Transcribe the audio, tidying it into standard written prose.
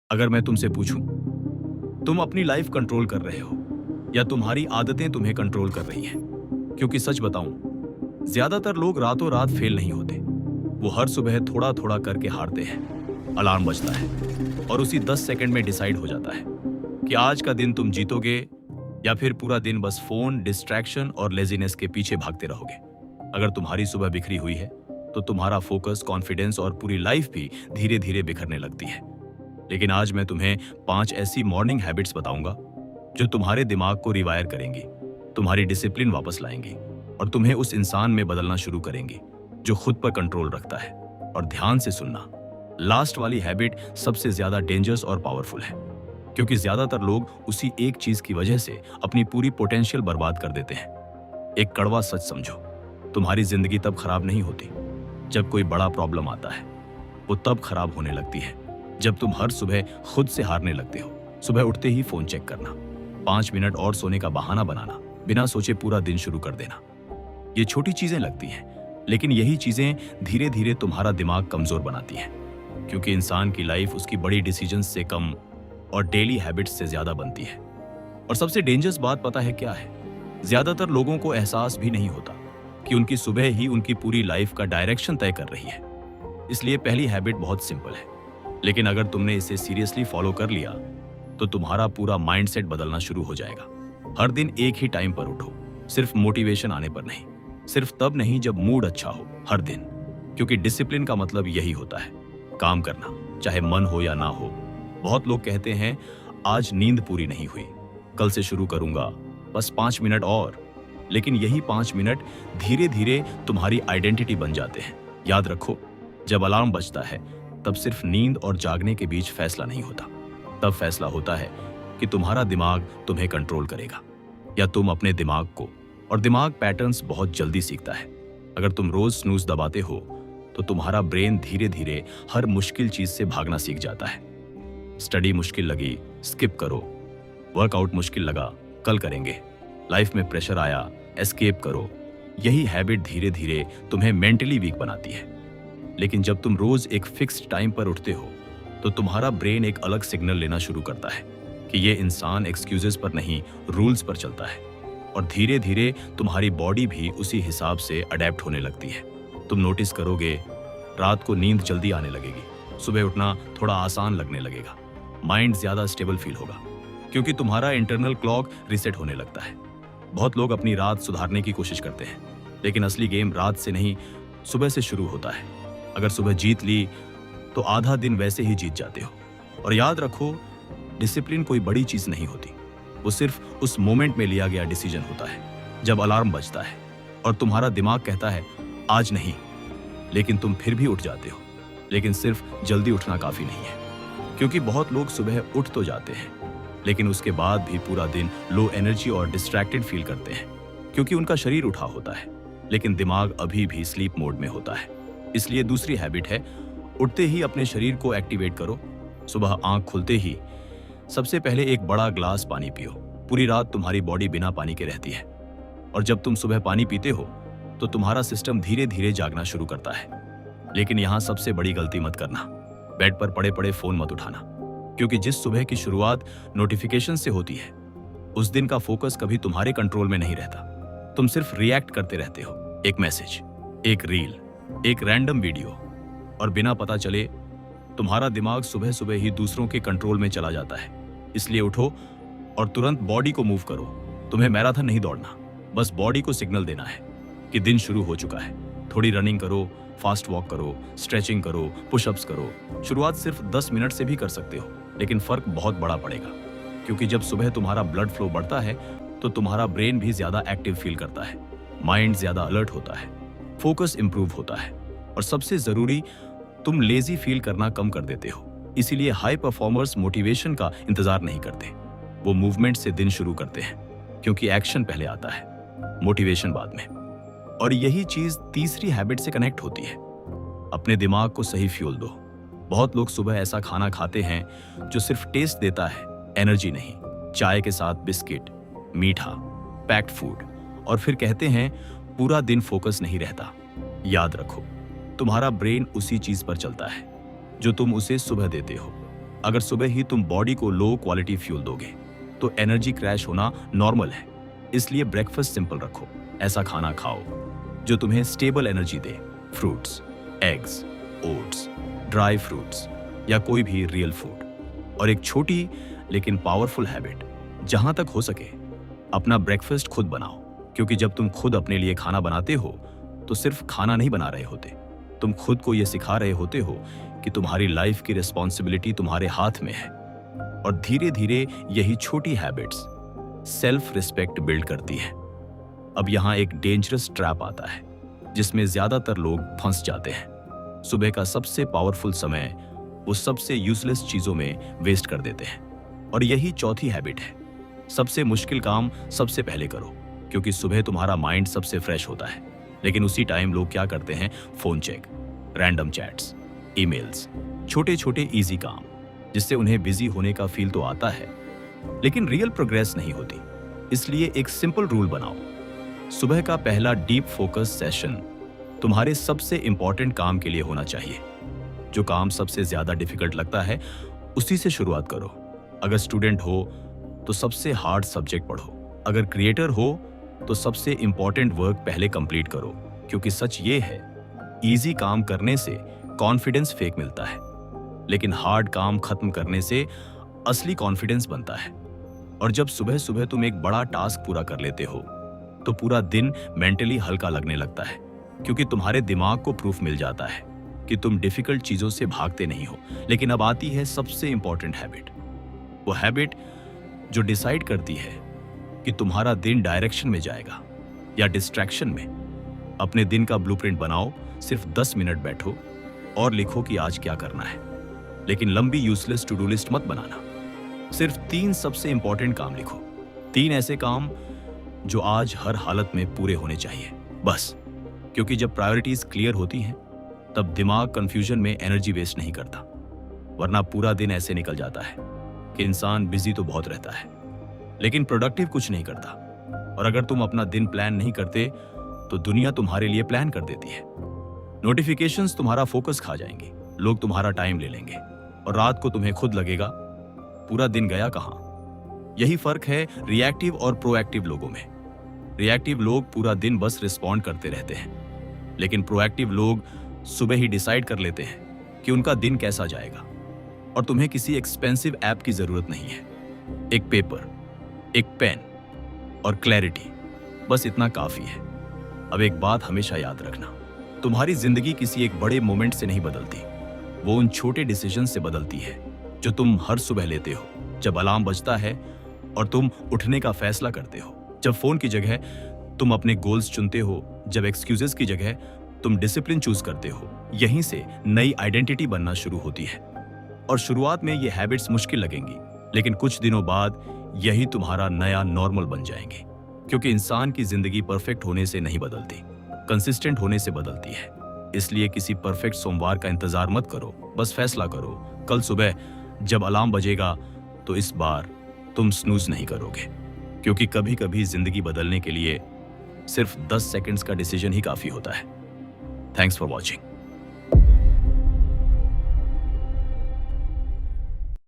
अगर मैं तुमसे पूछूं, तुम अपनी लाइफ कंट्रोल कर रहे हो या तुम्हारी आदतें तुम्हें कंट्रोल कर रही हैं? क्योंकि सच बताऊं, ज्यादातर लोग रातों रात फेल नहीं होते। वो हर सुबह थोड़ा थोड़ा करके हारते हैं। अलार्म बजता है और उसी 10 सेकंड में डिसाइड हो जाता है कि आज का दिन तुम जीतोगे या फिर पूरा दिन बस फोन, डिस्ट्रैक्शन और लेजीनेस के पीछे भागते रहोगे। अगर तुम्हारी सुबह बिखरी हुई है तो तुम्हारा फोकस, कॉन्फिडेंस और पूरी लाइफ भी धीरे धीरे बिखरने लगती है। लेकिन आज मैं तुम्हें 5 ऐसी मॉर्निंग हैबिट्स बताऊंगा जो तुम्हारे दिमाग को रिवायर करेंगी, तुम्हारी डिसिप्लिन वापस लाएंगी और तुम्हें उस इंसान में बदलना शुरू करेंगी जो खुद पर कंट्रोल रखता है। और ध्यान से सुनना, लास्ट वाली हैबिट सबसे ज्यादा डेंजरस और पावरफुल है, क्योंकि ज्यादातर लोग उसी एक चीज की वजह से अपनी पूरी पोटेंशियल बर्बाद कर देते हैं। एक कड़वा सच समझो, तुम्हारी जिंदगी तब खराब नहीं होती जब कोई बड़ा प्रॉब्लम आता है। वो तब खराब होने लगती है जब तुम हर सुबह खुद से हारने लगते हो। सुबह उठते ही फोन चेक करना, 5 मिनट और सोने का बहाना बनाना, बिना सोचे पूरा दिन शुरू कर देना। ये छोटी चीजें लगती हैं, लेकिन यही चीजें धीरे धीरे तुम्हारा दिमाग कमजोर बनाती हैं, क्योंकि इंसान की लाइफ उसकी बड़ी डिसीजंस से कम और डेली हैबिट्स से ज्यादा बनती है। और सबसे डेंजरस बात पता है क्या है? ज्यादातर लोगों को एहसास भी नहीं होता कि उनकी सुबह ही उनकी पूरी लाइफ का डायरेक्शन तय कर रही है। इसलिए पहली हैबिट बहुत सिंपल है, लेकिन अगर तुमने इसे सीरियसली फॉलो कर लिया तो तुम्हारा पूरा माइंडसेट बदलना शुरू हो जाएगा। हर दिन एक ही टाइम पर उठो, सिर्फ मोटिवेशन आने पर नहीं, सिर्फ तब नहीं जब मूड अच्छा हो, हर दिन। क्योंकि डिसिप्लिन का मतलब यही होता है, काम करना, चाहे मन हो या ना हो। बहुत लोग कहते हैं आज नींद पूरी नहीं हुई, कल से शुरू करूंगा, बस 5 मिनट और। लेकिन यही 5 मिनट धीरे धीरे तुम्हारी आइडेंटिटी बन जाते हैं। याद रखो, जब अलार्म बजता है तब सिर्फ नींद और जागने के बीच फैसला नहीं होता, तब फैसला होता है कि तुम्हारा दिमाग तुम्हें कंट्रोल करेगा या तुम अपने दिमाग को। और दिमाग पैटर्न्स बहुत जल्दी सीखता है। अगर तुम रोज स्नूज दबाते हो तो तुम्हारा ब्रेन धीरे धीरे हर मुश्किल चीज से भागना सीख जाता है। स्टडी मुश्किल लगी, स्किप करो। वर्कआउट मुश्किल लगा, कल करेंगे। लाइफ में प्रेशर आया, एस्केप करो। यही हैबिट धीरे धीरे तुम्हें मेंटली वीक बनाती है। लेकिन जब तुम रोज एक फिक्स्ड टाइम पर उठते हो तो तुम्हारा ब्रेन एक अलग सिग्नल लेना शुरू करता है कि ये इंसान एक्सक्यूजेस पर नहीं, रूल्स पर चलता है। और धीरे धीरे तुम्हारी बॉडी भी उसी हिसाब से अडेप्ट होने लगती है। तुम नोटिस करोगे, रात को नींद जल्दी आने लगेगी, सुबह उठना थोड़ा आसान लगने लगेगा, माइंड ज्यादा स्टेबल फील होगा, क्योंकि तुम्हारा इंटरनल क्लॉक रिसेट होने लगता है। बहुत लोग अपनी रात सुधारने की कोशिश करते हैं, लेकिन असली गेम रात से नहीं, सुबह से शुरू होता है। अगर सुबह जीत ली तो आधा दिन वैसे ही जीत जाते हो। और याद रखो, डिसिप्लिन कोई बड़ी चीज नहीं होती, वो सिर्फ उस मोमेंट में लिया गया डिसीजन होता है जब अलार्म बजता है और तुम्हारा दिमाग कहता है आज नहीं, लेकिन तुम फिर भी उठ जाते हो। लेकिन सिर्फ जल्दी उठना काफी नहीं है, क्योंकि बहुत लोग सुबह उठ तो जाते हैं लेकिन उसके बाद भी पूरा दिन लो एनर्जी और डिस्ट्रैक्टेड फील करते हैं, क्योंकि उनका शरीर उठा होता है लेकिन दिमाग अभी भी स्लीप मोड में होता है। इसलिए दूसरी हैबिट है, उठते ही अपने शरीर को एक्टिवेट करो। सुबह आंख खुलते ही सबसे पहले एक बड़ा ग्लास पानी पियो। पूरी रात तुम्हारी बॉडी बिना पानी के रहती है और जब तुम सुबह पानी पीते हो तो तुम्हारा सिस्टम धीरे धीरे जागना शुरू करता है। लेकिन यहाँ सबसे बड़ी गलती मत करना, बेड पर पड़े पड़े फोन मत उठाना, क्योंकि जिस सुबह की शुरुआत नोटिफिकेशन से होती है उस दिन का फोकस कभी तुम्हारे कंट्रोल में नहीं रहता। तुम सिर्फ रिएक्ट करते रहते हो, एक मैसेज, एक रील, एक रैंडम वीडियो, और बिना पता चले तुम्हारा दिमाग सुबह सुबह ही दूसरों के कंट्रोल में चला जाता है। इसलिए उठो और तुरंत बॉडी को मूव करो। तुम्हें मैराथन नहीं दौड़ना, बस बॉडी को सिग्नल देना है कि दिन शुरू हो चुका है। थोड़ी रनिंग करो, फास्ट वॉक करो, स्ट्रेचिंग करो, पुशअप्स करो। शुरुआत सिर्फ 10 मिनट से भी कर सकते हो, लेकिन फर्क बहुत बड़ा पड़ेगा, क्योंकि जब सुबह तुम्हारा ब्लड फ्लो बढ़ता है तो तुम्हारा ब्रेन भी ज्यादा एक्टिव फील करता है, माइंड ज्यादा अलर्ट होता है, फोकस इंप्रूव होता है और सबसे जरूरी, तुम लेजी फील करना कम कर देते हो। इसीलिए हाई परफॉर्मर्स मोटिवेशन का इंतजार नहीं करते, वो मूवमेंट से दिन शुरू करते हैं, क्योंकि एक्शन पहले आता है, मोटिवेशन बाद में। और यही चीज तीसरी हैबिट से कनेक्ट होती है, अपने दिमाग को सही फ्यूल दो। बहुत लोग सुबह ऐसा खाना खाते हैं जो सिर्फ टेस्ट देता है, एनर्जी नहीं। चाय के साथ बिस्किट, मीठा, पैक्ड फूड, और फिर कहते हैं पूरा दिन फोकस नहीं रहता। याद रखो, तुम्हारा ब्रेन उसी चीज पर चलता है जो तुम उसे सुबह देते हो। अगर सुबह ही तुम बॉडी को लो क्वालिटी फ्यूल दोगे तो एनर्जी क्रैश होना नॉर्मल है। इसलिए ब्रेकफास्ट सिंपल रखो। ऐसा खाना खाओ जो तुम्हें स्टेबल एनर्जी दे। Fruits, eggs, oats, dry fruits या कोई भी रियल फूड। और एक छोटी लेकिन पावरफुल हैबिट, जहां तक हो सके अपना ब्रेकफास्ट खुद बनाओ। क्योंकि जब तुम खुद अपने लिए खाना बनाते हो तो सिर्फ खाना नहीं बना रहे होते, तुम खुद को यह सिखा रहे होते हो कि तुम्हारी लाइफ की रिस्पॉन्सिबिलिटी तुम्हारे हाथ में है। और धीरे धीरे यही छोटी हैबिट्स सेल्फ रिस्पेक्ट बिल्ड करती है। अब यहां एक डेंजरस ट्रैप आता है जिसमें ज्यादातर लोग फंस जाते हैं। सुबह का सबसे पावरफुल समय वो सबसे यूजलेस चीजों में वेस्ट कर देते हैं। और यही चौथी हैबिट है, सबसे मुश्किल काम सबसे पहले करो। क्योंकि सुबह तुम्हारा माइंड सबसे फ्रेश होता है, लेकिन उसी टाइम लोग क्या करते हैं, phone check, random chats, emails, छोटे छोटे इजी काम जिससे उन्हें बिजी होने का फील तो आता है लेकिन रियल प्रोग्रेस नहीं होती। इसलिए एक सिंपल रूल बनाओ। सुबह का पहला डीप फोकस सेशन तुम्हारे सबसे इंपॉर्टेंट काम के लिए होना चाहिए। जो काम सबसे ज्यादा डिफिकल्ट लगता है उसी से शुरुआत करो। अगर स्टूडेंट हो तो सबसे हार्ड सब्जेक्ट पढ़ो। अगर क्रिएटर हो तो सबसे इंपॉर्टेंट वर्क पहले कंप्लीट करो। क्योंकि सच ये है, इजी काम करने से कॉन्फिडेंस फेक मिलता है, लेकिन हार्ड काम खत्म करने से असली कॉन्फिडेंस बनता है। और जब सुबह सुबह तुम एक बड़ा टास्क पूरा कर लेते हो तो पूरा दिन मेंटली हल्का लगने लगता है। क्योंकि तुम्हारे दिमाग को प्रूफ मिल जाता है कि तुम डिफिकल्ट चीजों से भागते नहीं हो। लेकिन अब आती है सबसे इंपॉर्टेंट हैबिट, वो हैबिट जो डिसाइड करती है कि तुम्हारा दिन डायरेक्शन में जाएगा या डिस्ट्रैक्शन में। अपने दिन का ब्लूप्रिंट बनाओ। सिर्फ 10 मिनट बैठो और लिखो कि आज क्या करना है। लेकिन लंबी यूजलेस टू डू लिस्ट मत बनाना। सिर्फ 3 सबसे इंपॉर्टेंट काम लिखो। 3 ऐसे काम जो आज हर हालत में पूरे होने चाहिए, बस। क्योंकि जब प्रायोरिटीज क्लियर होती हैं तब दिमाग कंफ्यूजन में एनर्जी वेस्ट नहीं करता। वरना पूरा दिन ऐसे निकल जाता है कि इंसान बिजी तो बहुत रहता है लेकिन प्रोडक्टिव कुछ नहीं करता। और अगर तुम अपना दिन प्लान नहीं करते तो दुनिया तुम्हारे लिए प्लान कर देती है। नोटिफिकेशंस तुम्हारा फोकस खा जाएंगी, लोग तुम्हारा टाइम ले लेंगे और रात को तुम्हें खुद लगेगा पूरा दिन गया कहां। यही फर्क है रिएक्टिव और प्रोएक्टिव लोगों में। रिएक्टिव लोग पूरा दिन बस रिस्पॉन्ड करते रहते हैं, लेकिन प्रोएक्टिव लोग सुबह ही डिसाइड कर लेते हैं कि उनका दिन कैसा जाएगा। और तुम्हें किसी एक्सपेंसिव ऐप की जरूरत नहीं है। एक पेपर, एक पेन और क्लैरिटी, बस इतना काफी है। अब एक बात हमेशा याद रखना, तुम्हारी जिंदगी किसी एक बड़े मोमेंट से नहीं बदलती, वो उन छोटे डिसीजन से बदलती है जो तुम हर सुबह लेते हो। जब अलार्म बजता है और तुम उठने का फैसला करते हो, जब फोन की जगह तुम अपने गोल्स चुनते हो, जब एक्सक्यूजेस की जगह तुम डिसिप्लिन चूज करते हो, यहीं से नई आइडेंटिटी बनना शुरू होती है। और शुरुआत में ये हैबिट्स मुश्किल लगेंगी, लेकिन कुछ दिनों बाद यही तुम्हारा नया नॉर्मल बन जाएंगे। क्योंकि इंसान की जिंदगी परफेक्ट होने से नहीं बदलती, कंसिस्टेंट होने से बदलती है। इसलिए किसी परफेक्ट सोमवार का इंतजार मत करो, बस फैसला करो, कल सुबह जब अलार्म बजेगा तो इस बार तुम स्नूज नहीं करोगे। क्योंकि कभी कभी जिंदगी बदलने के लिए सिर्फ 10 सेकंड्स का डिसीजन ही काफी होता है। Thanks for watching.